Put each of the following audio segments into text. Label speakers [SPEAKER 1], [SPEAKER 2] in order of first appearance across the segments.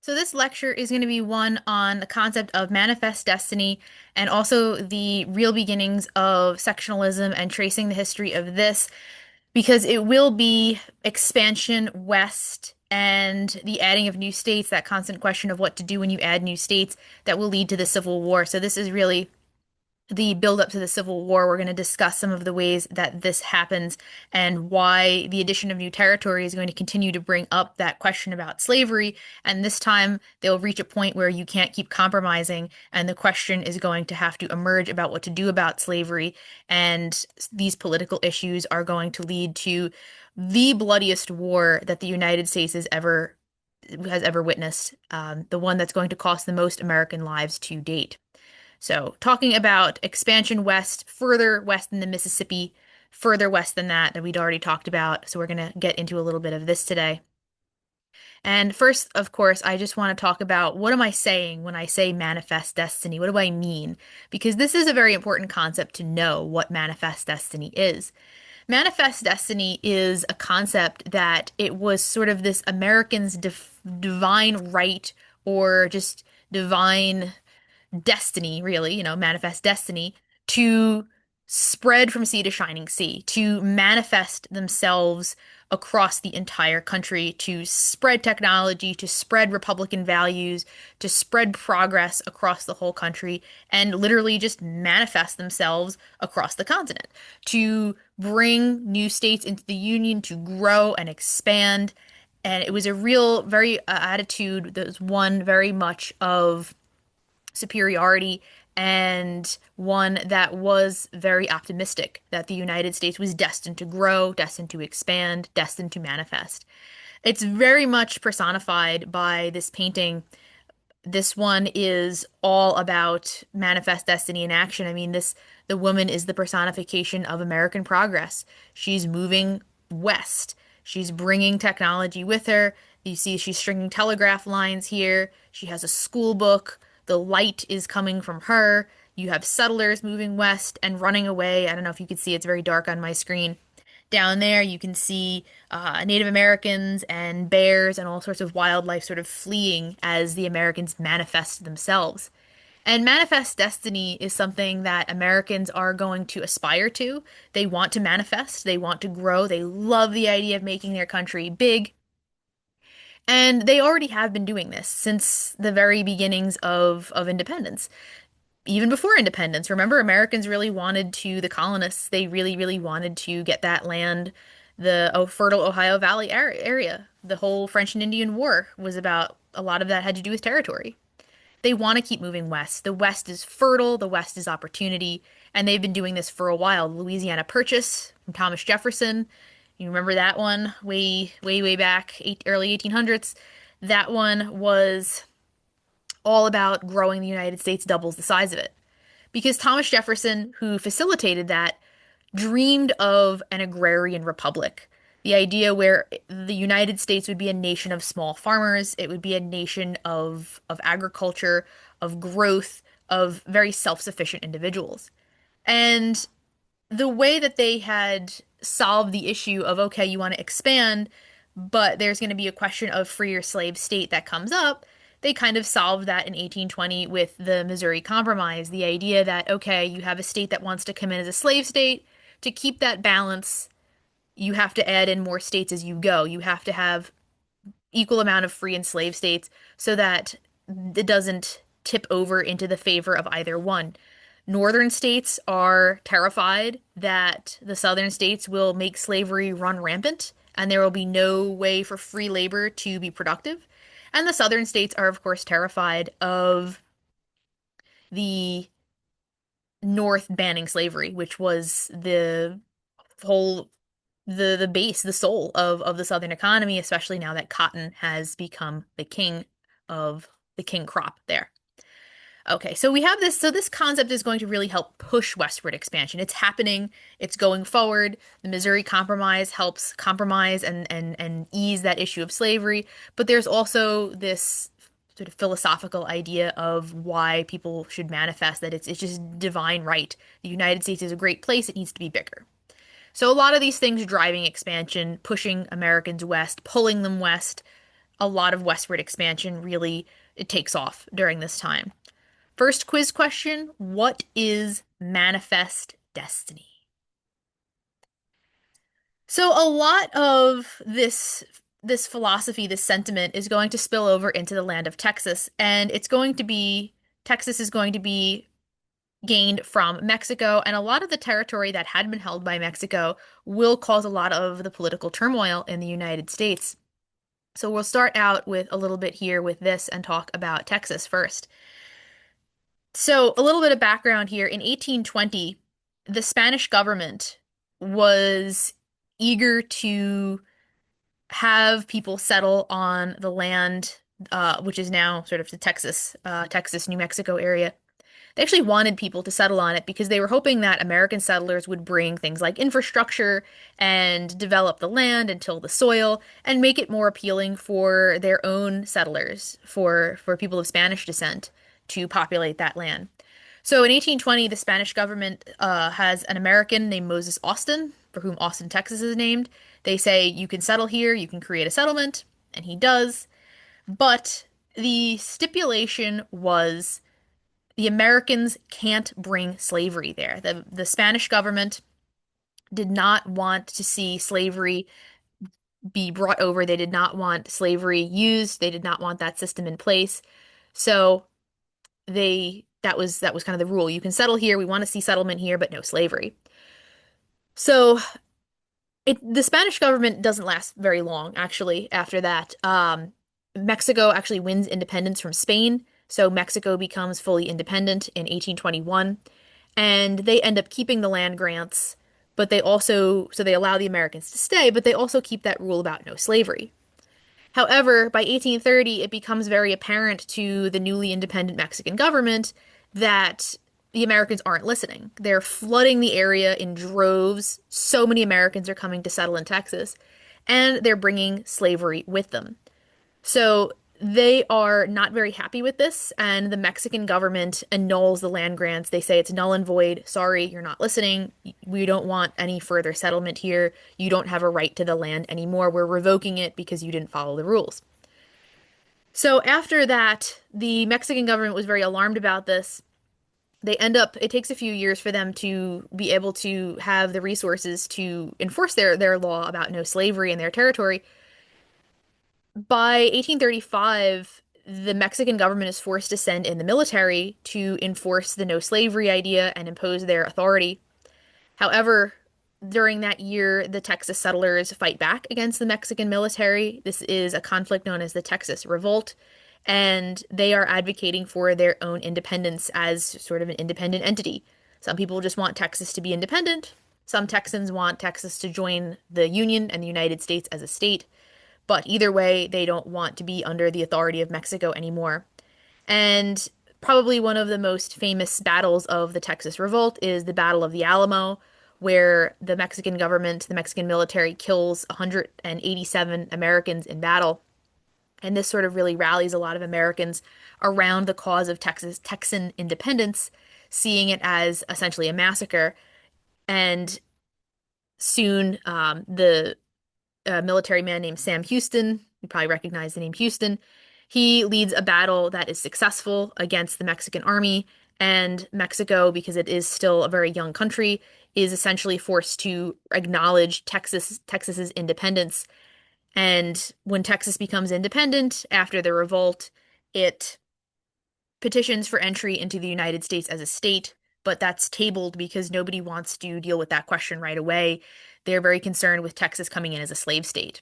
[SPEAKER 1] So this lecture is going to be one on the concept of manifest destiny and also the real beginnings of sectionalism and tracing the history of this because it will be expansion west and the adding of new states, that constant question of what to do when you add new states that will lead to the Civil War. So this is really the build up to the Civil War. We're going to discuss some of the ways that this happens and why the addition of new territory is going to continue to bring up that question about slavery. And this time they'll reach a point where you can't keep compromising, and the question is going to have to emerge about what to do about slavery. And these political issues are going to lead to the bloodiest war that the United States has ever witnessed, the one that's going to cost the most American lives to date. So, talking about expansion west, further west than the Mississippi, further west than that we'd already talked about. So, we're going to get into a little bit of this today. And first, of course, I just want to talk about what am I saying when I say manifest destiny? What do I mean? Because this is a very important concept to know what manifest destiny is. Manifest destiny is a concept that it was sort of this American's divine right or just divine destiny, really, manifest destiny to spread from sea to shining sea, to manifest themselves across the entire country, to spread technology, to spread Republican values, to spread progress across the whole country, and literally just manifest themselves across the continent, to bring new states into the Union, to grow and expand. And it was a real, very attitude that was one very much of superiority and one that was very optimistic that the United States was destined to grow, destined to expand, destined to manifest. It's very much personified by this painting. This one is all about manifest destiny in action. I mean, the woman is the personification of American progress. She's moving west. She's bringing technology with her. You see, she's stringing telegraph lines here. She has a school book. The light is coming from her. You have settlers moving west and running away. I don't know if you can see, it's very dark on my screen. Down there, you can see Native Americans and bears and all sorts of wildlife sort of fleeing as the Americans manifest themselves. And manifest destiny is something that Americans are going to aspire to. They want to manifest, they want to grow, they love the idea of making their country big. And they already have been doing this since the very beginnings of independence. Even before independence, remember, Americans really wanted to, the colonists, they really, really wanted to get that land, the fertile Ohio Valley area. The whole French and Indian War was about, a lot of that had to do with territory. They want to keep moving west. The West is fertile, the West is opportunity, and they've been doing this for a while. The Louisiana Purchase from Thomas Jefferson, you remember that one way, way, way back, early 1800s. That one was all about growing the United States doubles the size of it. Because Thomas Jefferson, who facilitated that, dreamed of an agrarian republic. The idea where the United States would be a nation of small farmers, it would be a nation of agriculture, of growth, of very self-sufficient individuals. And the way that they had solved the issue of, okay, you want to expand, but there's going to be a question of free or slave state that comes up, they kind of solved that in 1820 with the Missouri Compromise. The idea that, okay, you have a state that wants to come in as a slave state. To keep that balance, you have to add in more states as you go. You have to have equal amount of free and slave states so that it doesn't tip over into the favor of either one. Northern states are terrified that the southern states will make slavery run rampant and there will be no way for free labor to be productive. And the southern states are, of course, terrified of the North banning slavery, which was the whole the base, the soul of the Southern economy, especially now that cotton has become the king of the king crop there. Okay, so we have this, so this concept is going to really help push westward expansion. It's happening, it's going forward. The Missouri Compromise helps compromise and ease that issue of slavery, but there's also this sort of philosophical idea of why people should manifest that it's just divine right. The United States is a great place, it needs to be bigger. So a lot of these things driving expansion, pushing Americans west, pulling them west, a lot of westward expansion really it takes off during this time. First quiz question, what is manifest destiny? So a lot of this philosophy, this sentiment is going to spill over into the land of Texas, and it's going to be Texas is going to be gained from Mexico, and a lot of the territory that had been held by Mexico will cause a lot of the political turmoil in the United States. So we'll start out with a little bit here with this and talk about Texas first. So, a little bit of background here. In 1820, the Spanish government was eager to have people settle on the land, which is now sort of the Texas, New Mexico area. They actually wanted people to settle on it because they were hoping that American settlers would bring things like infrastructure and develop the land and till the soil and make it more appealing for their own settlers, for people of Spanish descent to populate that land. So in 1820, the Spanish government has an American named Moses Austin, for whom Austin, Texas is named. They say, you can settle here, you can create a settlement, and he does. But the stipulation was the Americans can't bring slavery there. The Spanish government did not want to see slavery be brought over. They did not want slavery used. They did not want that system in place. So that was kind of the rule. You can settle here. We want to see settlement here, but no slavery. So the Spanish government doesn't last very long, actually, after that. Mexico actually wins independence from Spain, so Mexico becomes fully independent in 1821, and they end up keeping the land grants, but they allow the Americans to stay, but they also keep that rule about no slavery. However, by 1830, it becomes very apparent to the newly independent Mexican government that the Americans aren't listening. They're flooding the area in droves. So many Americans are coming to settle in Texas, and they're bringing slavery with them. So they are not very happy with this, and the Mexican government annuls the land grants. They say it's null and void. Sorry, you're not listening. We don't want any further settlement here. You don't have a right to the land anymore. We're revoking it because you didn't follow the rules. So after that, the Mexican government was very alarmed about this. It takes a few years for them to be able to have the resources to enforce their law about no slavery in their territory. By 1835, the Mexican government is forced to send in the military to enforce the no slavery idea and impose their authority. However, during that year, the Texas settlers fight back against the Mexican military. This is a conflict known as the Texas Revolt, and they are advocating for their own independence as sort of an independent entity. Some people just want Texas to be independent. Some Texans want Texas to join the Union and the United States as a state. But either way, they don't want to be under the authority of Mexico anymore. And probably one of the most famous battles of the Texas Revolt is the Battle of the Alamo, where the Mexican government, the Mexican military kills 187 Americans in battle. And this sort of really rallies a lot of Americans around the cause of Texan independence, seeing it as essentially a massacre. And soon, the a military man named Sam Houston. You probably recognize the name Houston. He leads a battle that is successful against the Mexican army, and Mexico, because it is still a very young country, is essentially forced to acknowledge Texas's independence. And when Texas becomes independent after the revolt, it petitions for entry into the United States as a state, but that's tabled because nobody wants to deal with that question right away. They're very concerned with Texas coming in as a slave state.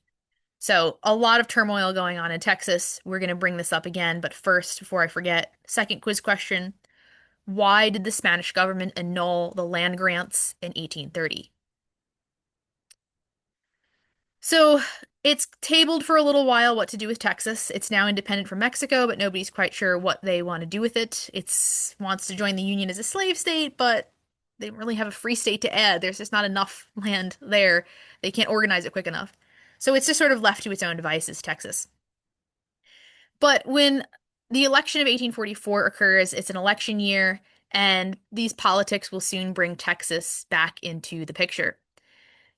[SPEAKER 1] So, a lot of turmoil going on in Texas. We're going to bring this up again, but first, before I forget, second quiz question. Why did the Spanish government annul the land grants in 1830? So it's tabled for a little while what to do with Texas. It's now independent from Mexico, but nobody's quite sure what they want to do with it. It wants to join the Union as a slave state, but they don't really have a free state to add. There's just not enough land there. They can't organize it quick enough. So it's just sort of left to its own devices, Texas. But when the election of 1844 occurs, it's an election year, and these politics will soon bring Texas back into the picture.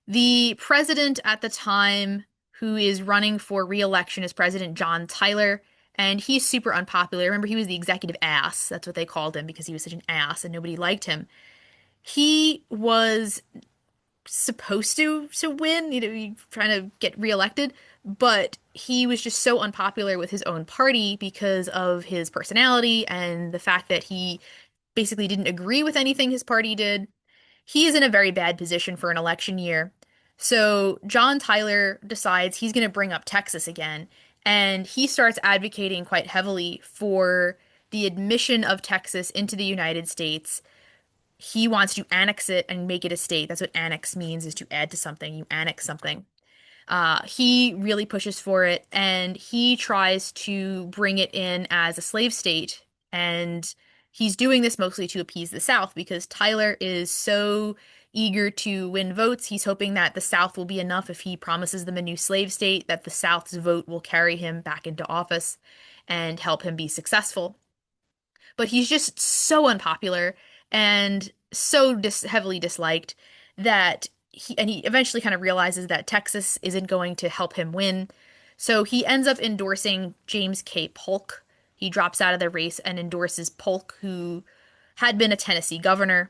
[SPEAKER 1] The president at the time, who is running for re-election as President John Tyler, and he's super unpopular. Remember, he was the executive ass. That's what they called him because he was such an ass and nobody liked him. He was supposed to win, trying to get reelected, but he was just so unpopular with his own party because of his personality and the fact that he basically didn't agree with anything his party did. He is in a very bad position for an election year. So John Tyler decides he's going to bring up Texas again, and he starts advocating quite heavily for the admission of Texas into the United States. He wants to annex it and make it a state. That's what annex means, is to add to something. You annex something. He really pushes for it, and he tries to bring it in as a slave state. And he's doing this mostly to appease the South because Tyler is so eager to win votes. He's hoping that the South will be enough if he promises them a new slave state, that the South's vote will carry him back into office and help him be successful. But he's just so unpopular and so heavily disliked that he eventually kind of realizes that Texas isn't going to help him win. So he ends up endorsing James K. Polk. He drops out of the race and endorses Polk, who had been a Tennessee governor,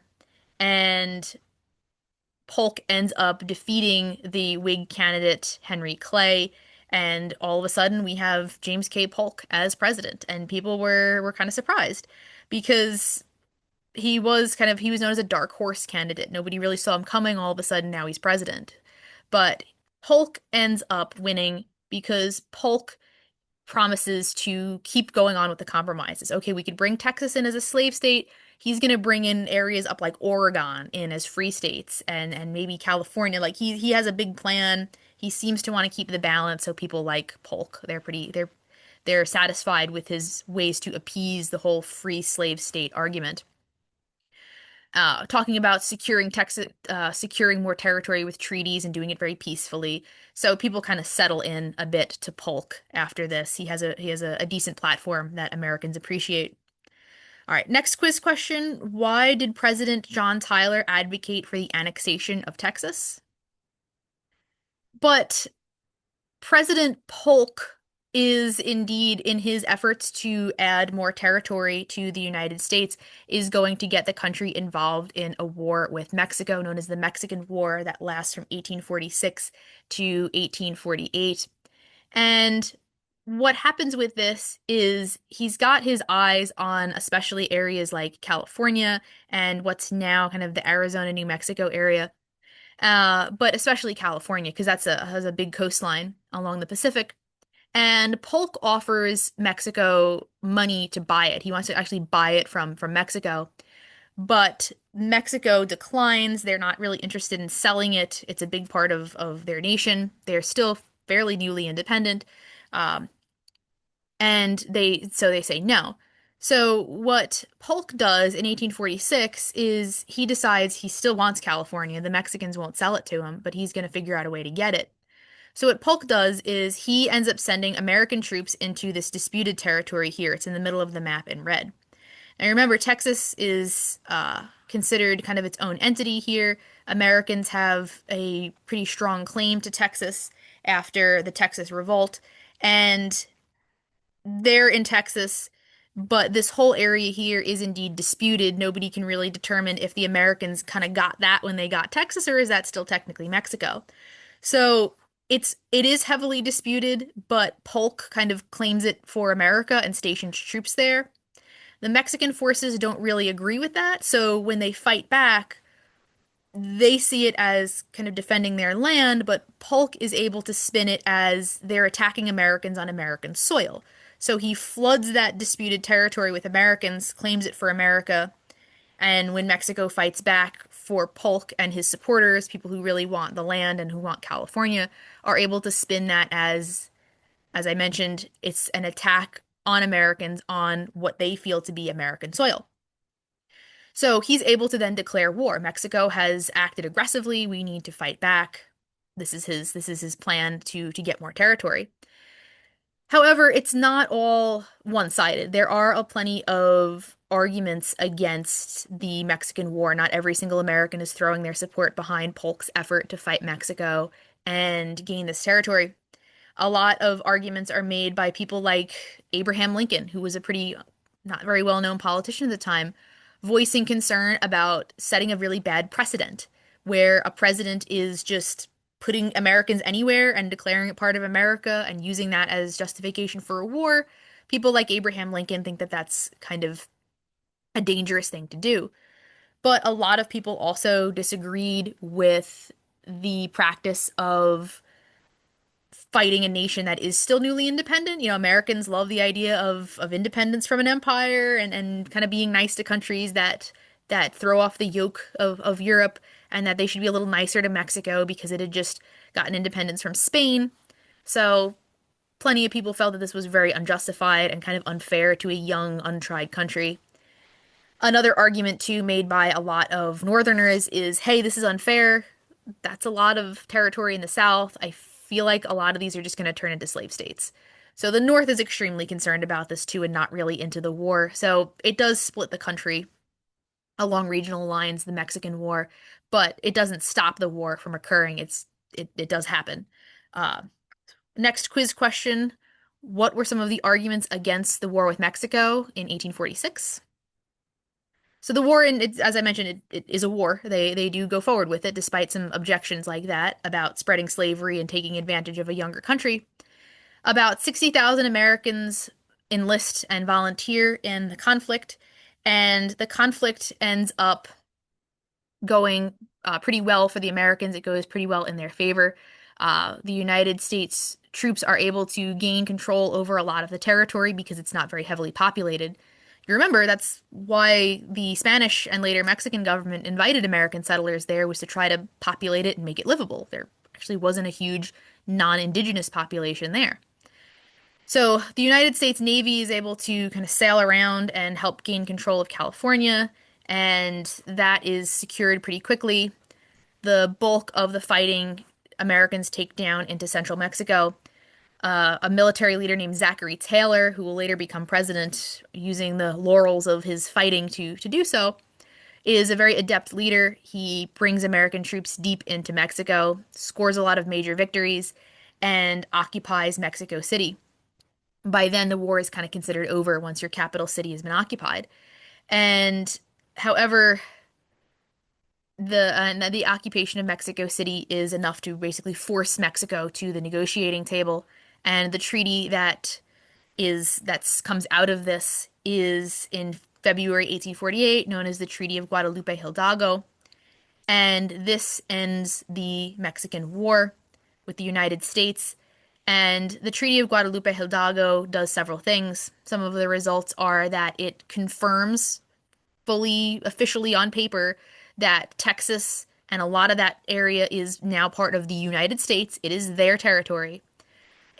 [SPEAKER 1] and Polk ends up defeating the Whig candidate Henry Clay, and all of a sudden we have James K. Polk as president, and people were kind of surprised because he was known as a dark horse candidate. Nobody really saw him coming. All of a sudden now he's president. But Polk ends up winning because Polk promises to keep going on with the compromises. Okay, we could bring Texas in as a slave state. He's going to bring in areas up like Oregon in as free states, and maybe California. Like he has a big plan. He seems to want to keep the balance, so people like Polk. They're satisfied with his ways to appease the whole free slave state argument. Talking about securing Texas, securing more territory with treaties and doing it very peacefully. So people kind of settle in a bit to Polk after this. He has a decent platform that Americans appreciate. All right, next quiz question. Why did President John Tyler advocate for the annexation of Texas? But President Polk is indeed, in his efforts to add more territory to the United States, is going to get the country involved in a war with Mexico, known as the Mexican War, that lasts from 1846 to 1848. And what happens with this is he's got his eyes on especially areas like California and what's now kind of the Arizona, New Mexico area, but especially California, because has a big coastline along the Pacific. And Polk offers Mexico money to buy it. He wants to actually buy it from Mexico. But Mexico declines. They're not really interested in selling it. It's a big part of their nation. They're still fairly newly independent. Um, and they say no. So what Polk does in 1846 is he decides he still wants California. The Mexicans won't sell it to him, but he's going to figure out a way to get it. So what Polk does is he ends up sending American troops into this disputed territory here. It's in the middle of the map in red. And remember, Texas is considered kind of its own entity here. Americans have a pretty strong claim to Texas after the Texas Revolt, and they're in Texas, but this whole area here is indeed disputed. Nobody can really determine if the Americans kind of got that when they got Texas, or is that still technically Mexico? So it is heavily disputed, but Polk kind of claims it for America and stations troops there. The Mexican forces don't really agree with that, so when they fight back, they see it as kind of defending their land, but Polk is able to spin it as they're attacking Americans on American soil. So he floods that disputed territory with Americans, claims it for America, and when Mexico fights back for Polk and his supporters, people who really want the land and who want California, are able to spin that as I mentioned, it's an attack on Americans on what they feel to be American soil. So he's able to then declare war. Mexico has acted aggressively. We need to fight back. This is his plan to get more territory. However, it's not all one-sided. There are plenty of arguments against the Mexican War. Not every single American is throwing their support behind Polk's effort to fight Mexico and gain this territory. A lot of arguments are made by people like Abraham Lincoln, who was a pretty not very well-known politician at the time, voicing concern about setting a really bad precedent where a president is just putting Americans anywhere and declaring it part of America and using that as justification for a war. People like Abraham Lincoln think that that's kind of a dangerous thing to do. But a lot of people also disagreed with the practice of fighting a nation that is still newly independent. You know, Americans love the idea of independence from an empire and kind of being nice to countries that throw off the yoke of Europe, and that they should be a little nicer to Mexico because it had just gotten independence from Spain. So plenty of people felt that this was very unjustified and kind of unfair to a young, untried country. Another argument, too, made by a lot of Northerners is, hey, this is unfair. That's a lot of territory in the South. I feel like a lot of these are just going to turn into slave states. So the North is extremely concerned about this, too, and not really into the war. So it does split the country along regional lines, the Mexican War, but it doesn't stop the war from occurring. It does happen. Uh, Next quiz question. What were some of the arguments against the war with Mexico in 1846? So the war, and it's, as I mentioned, it is a war. They do go forward with it, despite some objections like that about spreading slavery and taking advantage of a younger country. About 60,000 Americans enlist and volunteer in the conflict, and the conflict ends up going pretty well for the Americans. It goes pretty well in their favor. The United States troops are able to gain control over a lot of the territory because it's not very heavily populated. You remember that's why the Spanish and later Mexican government invited American settlers there, was to try to populate it and make it livable. There actually wasn't a huge non-indigenous population there. So the United States Navy is able to kind of sail around and help gain control of California, and that is secured pretty quickly. The bulk of the fighting Americans take down into central Mexico. A military leader named Zachary Taylor, who will later become president using the laurels of his fighting to do so, is a very adept leader. He brings American troops deep into Mexico, scores a lot of major victories, and occupies Mexico City. By then, the war is kind of considered over once your capital city has been occupied. And however, the occupation of Mexico City is enough to basically force Mexico to the negotiating table, and the treaty that comes out of this is in February 1848, known as the Treaty of Guadalupe Hidalgo, and this ends the Mexican War with the United States. And the Treaty of Guadalupe Hidalgo does several things. Some of the results are that it confirms fully officially on paper that Texas and a lot of that area is now part of the United States. It is their territory.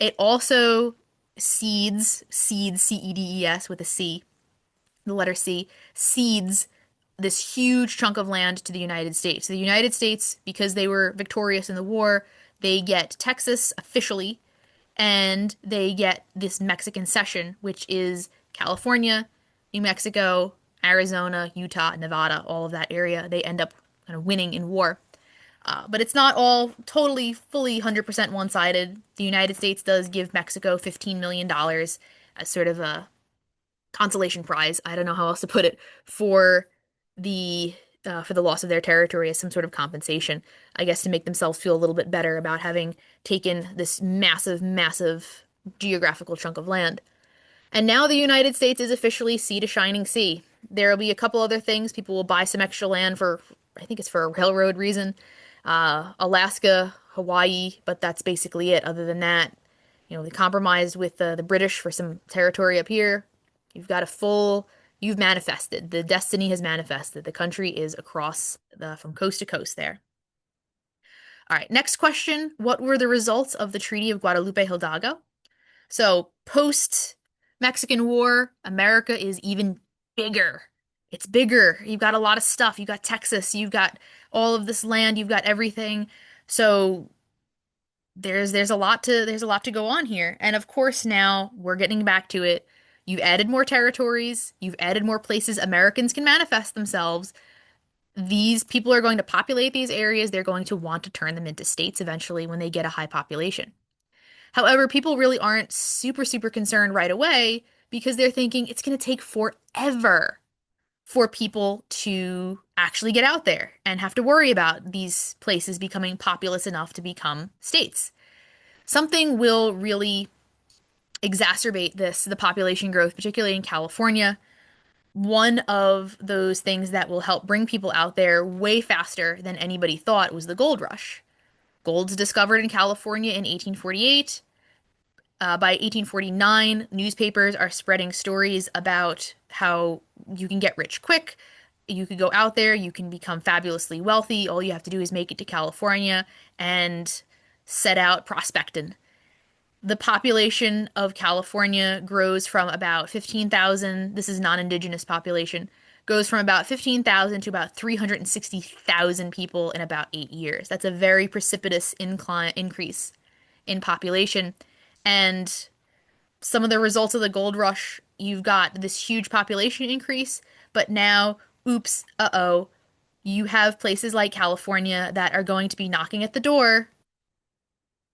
[SPEAKER 1] It also cedes, C-E-D-E-S with a C, the letter C, cedes this huge chunk of land to the United States. The United States, because they were victorious in the war, they get Texas officially, and they get this Mexican cession, which is California, New Mexico, Arizona, Utah, Nevada, all of that area. They end up kind of winning in war. But it's not all totally, fully 100% one-sided. The United States does give Mexico $15 million as sort of a consolation prize. I don't know how else to put it for the for the loss of their territory as some sort of compensation. I guess to make themselves feel a little bit better about having taken this massive, massive geographical chunk of land. And now the United States is officially sea to shining sea. There will be a couple other things. People will buy some extra land for, I think it's for a railroad reason. Alaska, Hawaii, but that's basically it. Other than that, you know, they compromised with the British for some territory up here. You've got a full, you've manifested. The destiny has manifested. The country is across from coast to coast there. All right, next question. What were the results of the Treaty of Guadalupe Hidalgo? So, post Mexican War, America is even bigger. It's bigger. You've got a lot of stuff. You've got Texas, you've got all of this land, you've got everything. So, there's a lot to go on here. And of course, now we're getting back to it. You've added more territories, you've added more places Americans can manifest themselves. These people are going to populate these areas. They're going to want to turn them into states eventually when they get a high population. However, people really aren't super concerned right away because they're thinking it's going to take forever for people to actually get out there and have to worry about these places becoming populous enough to become states. Something will really exacerbate the population growth, particularly in California. One of those things that will help bring people out there way faster than anybody thought was the gold rush. Gold's discovered in California in 1848. By 1849, newspapers are spreading stories about how you can get rich quick. You could go out there, you can become fabulously wealthy. All you have to do is make it to California and set out prospecting. The population of California grows from about 15,000, this is non-indigenous population, goes from about 15,000 to about 360,000 people in about 8 years. That's a very precipitous increase in population. And some of the results of the gold rush, you've got this huge population increase, but now, oops, uh-oh, you have places like California that are going to be knocking at the door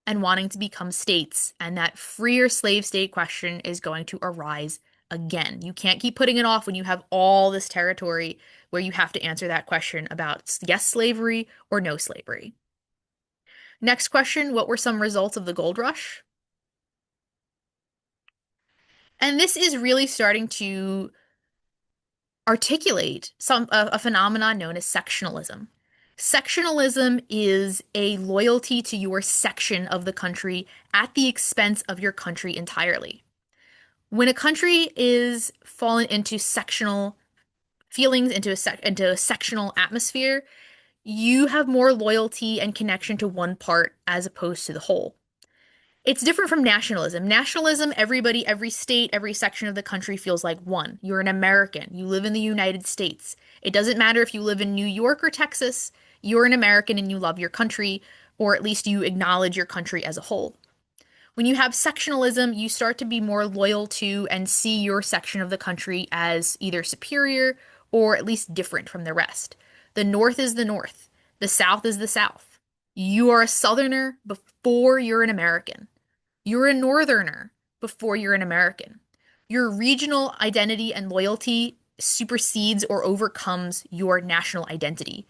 [SPEAKER 1] and wanting to become states, and that free or slave state question is going to arise again. You can't keep putting it off when you have all this territory where you have to answer that question about yes, slavery or no slavery. Next question, what were some results of the gold rush? And this is really starting to articulate a phenomenon known as sectionalism. Sectionalism is a loyalty to your section of the country at the expense of your country entirely. When a country is fallen into sectional feelings, into a sectional atmosphere, you have more loyalty and connection to one part as opposed to the whole. It's different from nationalism. Nationalism, everybody, every state, every section of the country feels like one. You're an American. You live in the United States. It doesn't matter if you live in New York or Texas, you're an American and you love your country, or at least you acknowledge your country as a whole. When you have sectionalism, you start to be more loyal to and see your section of the country as either superior or at least different from the rest. The North is the North. The South is the South. You are a Southerner before you're an American. You're a Northerner before you're an American. Your regional identity and loyalty supersedes or overcomes your national identity.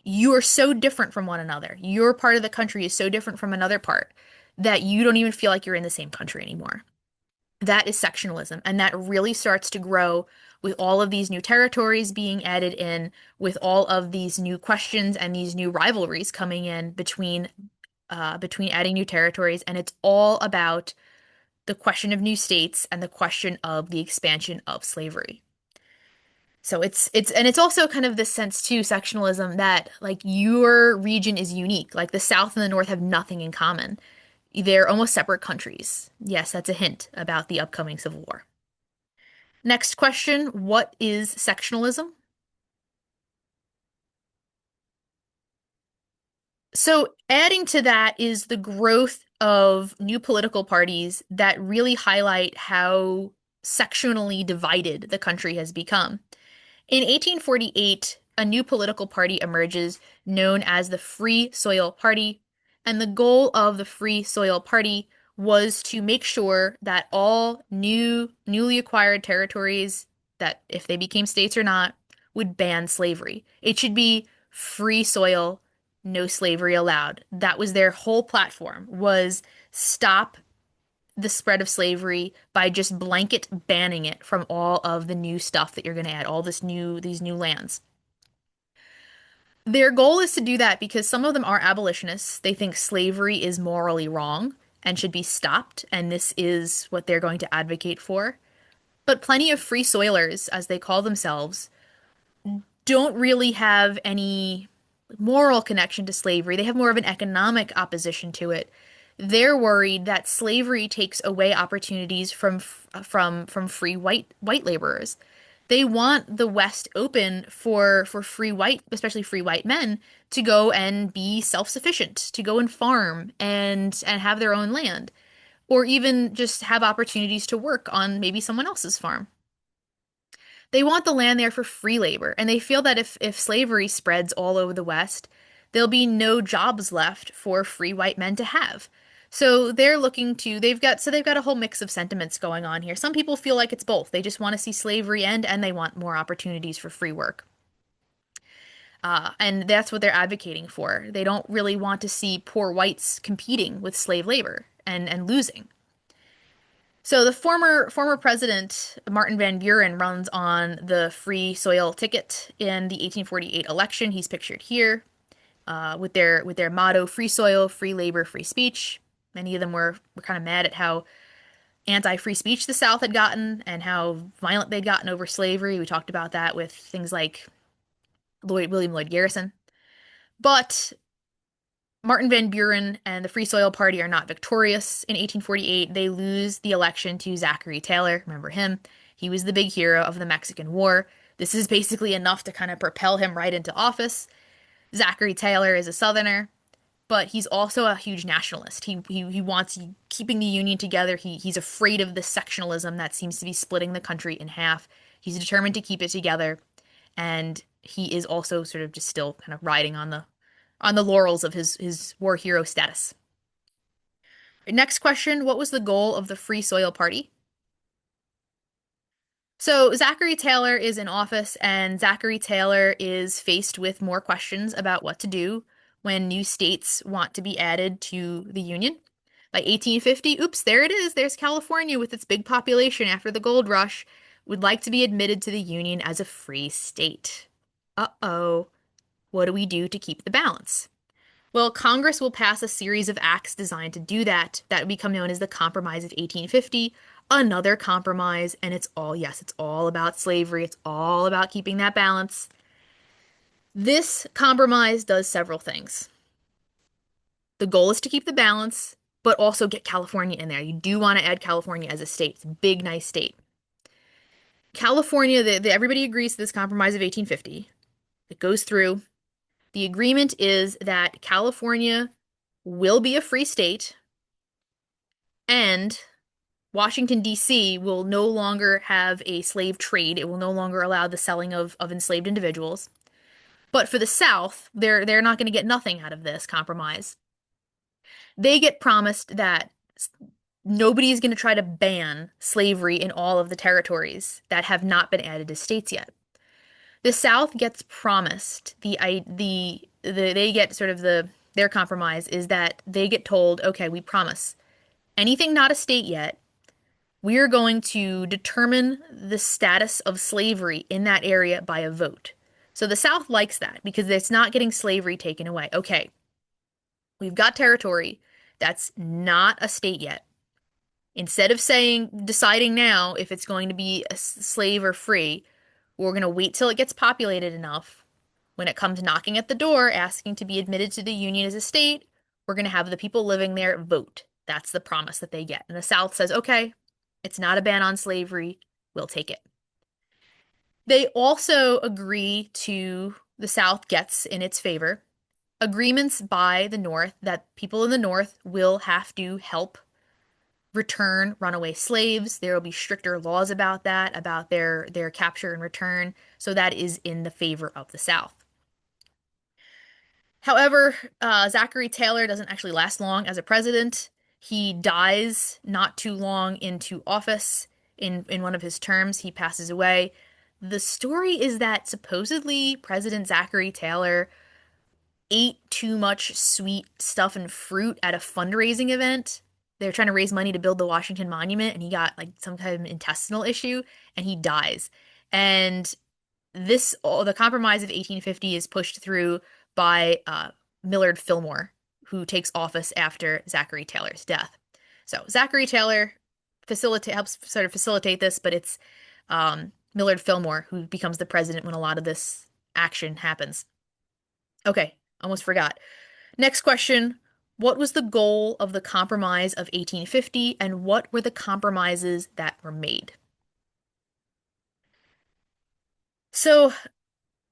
[SPEAKER 1] You are so different from one another. Your part of the country is so different from another part that you don't even feel like you're in the same country anymore. That is sectionalism, and that really starts to grow with all of these new territories being added in, with all of these new questions and these new rivalries coming in between adding new territories, and it's all about the question of new states and the question of the expansion of slavery. So it's also kind of this sense too, sectionalism, that like your region is unique. Like the South and the North have nothing in common. They're almost separate countries. Yes, that's a hint about the upcoming Civil War. Next question, what is sectionalism? So, adding to that is the growth of new political parties that really highlight how sectionally divided the country has become. In 1848, a new political party emerges known as the Free Soil Party, and the goal of the Free Soil Party was to make sure that all newly acquired territories, that if they became states or not, would ban slavery. It should be free soil, no slavery allowed. That was their whole platform, was stop the spread of slavery by just blanket banning it from all of the new stuff that you're going to add, all these new lands. Their goal is to do that because some of them are abolitionists. They think slavery is morally wrong and should be stopped, and this is what they're going to advocate for. But plenty of free soilers, as they call themselves, don't really have any moral connection to slavery. They have more of an economic opposition to it. They're worried that slavery takes away opportunities from free white laborers. They want the West open for free white, especially free white men, to go and be self-sufficient, to go and farm and have their own land, or even just have opportunities to work on maybe someone else's farm. They want the land there for free labor, and they feel that if slavery spreads all over the West, there'll be no jobs left for free white men to have. So they've got a whole mix of sentiments going on here. Some people feel like it's both. They just want to see slavery end and they want more opportunities for free work. And that's what they're advocating for. They don't really want to see poor whites competing with slave labor and losing. So the former president Martin Van Buren runs on the free soil ticket in the 1848 election. He's pictured here with their motto "Free soil, free labor, free speech." Many of them were kind of mad at how anti-free speech the South had gotten and how violent they'd gotten over slavery. We talked about that with things like William Lloyd Garrison. But Martin Van Buren and the Free Soil Party are not victorious in 1848. They lose the election to Zachary Taylor. Remember him? He was the big hero of the Mexican War. This is basically enough to kind of propel him right into office. Zachary Taylor is a Southerner, but he's also a huge nationalist. He wants keeping the Union together. He's afraid of the sectionalism that seems to be splitting the country in half. He's determined to keep it together, and he is also sort of just still kind of riding on the laurels of his war hero status. Next question, what was the goal of the Free Soil Party? So Zachary Taylor is in office, and Zachary Taylor is faced with more questions about what to do when new states want to be added to the Union. By 1850, oops, there it is. There's California with its big population after the gold rush, would like to be admitted to the Union as a free state. Uh-oh, what do we do to keep the balance? Well, Congress will pass a series of acts designed to do that. That would become known as the Compromise of 1850, another compromise, and yes, it's all about slavery. It's all about keeping that balance. This compromise does several things. The goal is to keep the balance, but also get California in there. You do want to add California as a state. It's a big, nice state. California, everybody agrees to this Compromise of 1850. It goes through. The agreement is that California will be a free state, and Washington, D.C. will no longer have a slave trade. It will no longer allow the selling of enslaved individuals. But for the South, they're not going to get nothing out of this compromise. They get promised that nobody's going to try to ban slavery in all of the territories that have not been added as states yet. The South gets promised they get sort of their compromise is that they get told, okay, we promise anything not a state yet, we are going to determine the status of slavery in that area by a vote. So the South likes that because it's not getting slavery taken away. Okay, we've got territory that's not a state yet. Instead of deciding now if it's going to be a slave or free, we're going to wait till it gets populated enough. When it comes knocking at the door asking to be admitted to the Union as a state, we're going to have the people living there vote. That's the promise that they get. And the South says, okay, it's not a ban on slavery. We'll take it. They also agree the South gets in its favor agreements by the North that people in the North will have to help return runaway slaves. There will be stricter laws about that, about their capture and return. So that is in the favor of the South. However, Zachary Taylor doesn't actually last long as a president. He dies not too long into office. In one of his terms, he passes away. The story is that supposedly President Zachary Taylor ate too much sweet stuff and fruit at a fundraising event. They were trying to raise money to build the Washington Monument, and he got like some kind of intestinal issue, and he dies. And the Compromise of 1850 is pushed through by Millard Fillmore, who takes office after Zachary Taylor's death. So Zachary Taylor helps sort of facilitate this, but it's Millard Fillmore who becomes the president when a lot of this action happens. Okay, almost forgot. Next question. What was the goal of the Compromise of 1850, and what were the compromises that were made? So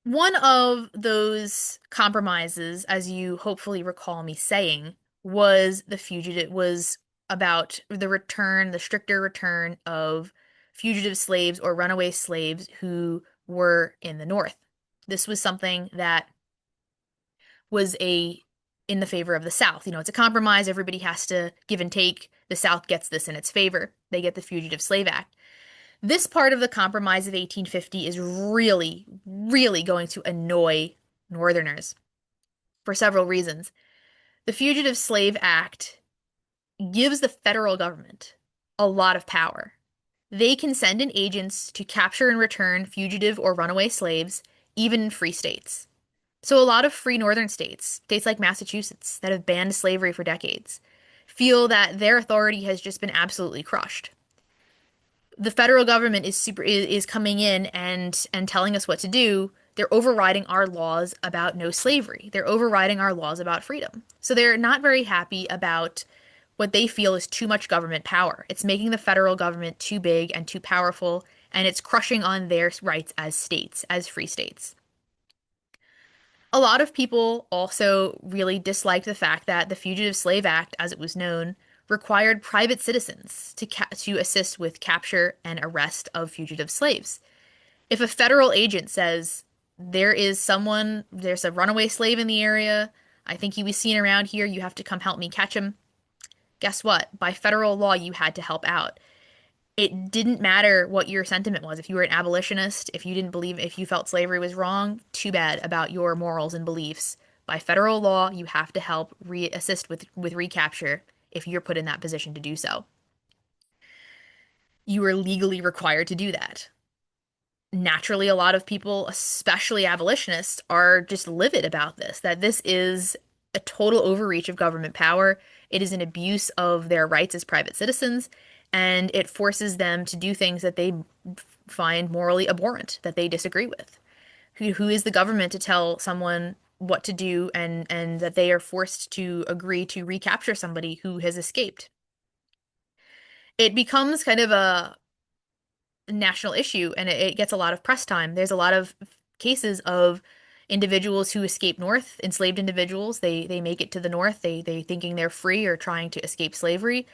[SPEAKER 1] one of those compromises, as you hopefully recall me saying, was about the stricter return of fugitive slaves or runaway slaves who were in the North. This was something that was in the favor of the South. It's a compromise. Everybody has to give and take. The South gets this in its favor. They get the Fugitive Slave Act. This part of the Compromise of 1850 is really, really going to annoy Northerners for several reasons. The Fugitive Slave Act gives the federal government a lot of power. They can send in agents to capture and return fugitive or runaway slaves, even in free states. So, a lot of free northern states, states like Massachusetts, that have banned slavery for decades, feel that their authority has just been absolutely crushed. The federal government is coming in and telling us what to do. They're overriding our laws about no slavery. They're overriding our laws about freedom. So they're not very happy about what they feel is too much government power. It's making the federal government too big and too powerful, and it's crushing on their rights as states, as free states. A lot of people also really disliked the fact that the Fugitive Slave Act, as it was known, required private citizens to assist with capture and arrest of fugitive slaves. If a federal agent says, there's a runaway slave in the area, I think he was seen around here, you have to come help me catch him. Guess what? By federal law, you had to help out. It didn't matter what your sentiment was. If you were an abolitionist, if you didn't believe, if you felt slavery was wrong, too bad about your morals and beliefs. By federal law, you have to help assist with recapture if you're put in that position to do so. You are legally required to do that. Naturally, a lot of people, especially abolitionists, are just livid about this, that this is a total overreach of government power. It is an abuse of their rights as private citizens, and it forces them to do things that they find morally abhorrent, that they disagree with. Who is the government to tell someone what to do and that they are forced to agree to recapture somebody who has escaped? It becomes kind of a national issue and it gets a lot of press time. There's a lot of cases of individuals who escape north, enslaved individuals. They make it to the north. They thinking they're free or trying to escape slavery,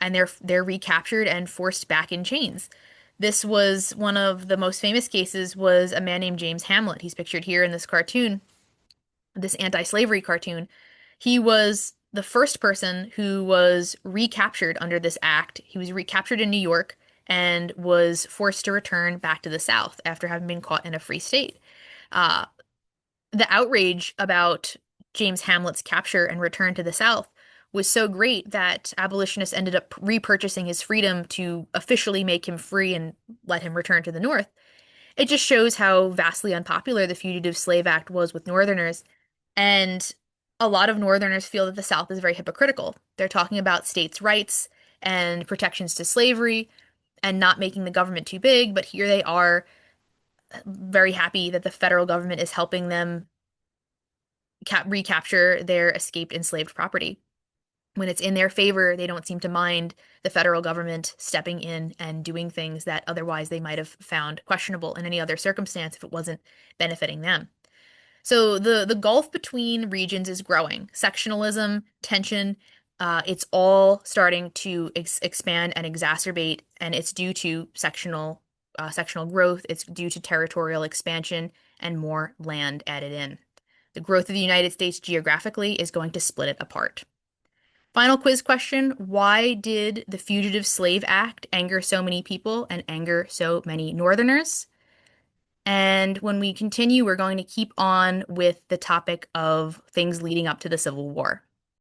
[SPEAKER 1] and they're recaptured and forced back in chains. This was one of the most famous cases was a man named James Hamlet. He's pictured here in this cartoon, this anti-slavery cartoon. He was the first person who was recaptured under this act. He was recaptured in New York and was forced to return back to the South after having been caught in a free state. Uh, the outrage about James Hamlet's capture and return to the South was so great that abolitionists ended up repurchasing his freedom to officially make him free and let him return to the North. It just shows how vastly unpopular the Fugitive Slave Act was with Northerners. And a lot of Northerners feel that the South is very hypocritical. They're talking about states' rights and protections to slavery and not making the government too big, but here they are very happy that the federal government is helping them recapture their escaped enslaved property. When it's in their favor, they don't seem to mind the federal government stepping in and doing things that otherwise they might have found questionable in any other circumstance if it wasn't benefiting them. So the gulf between regions is growing. Sectionalism, tension, it's all starting to expand and exacerbate, and it's due to sectional growth. It's due to territorial expansion and more land added in. The growth of the United States geographically is going to split it apart. Final quiz question. Why did the Fugitive Slave Act anger so many people and anger so many Northerners? And when we continue, we're going to keep on with the topic of things leading up to the Civil War.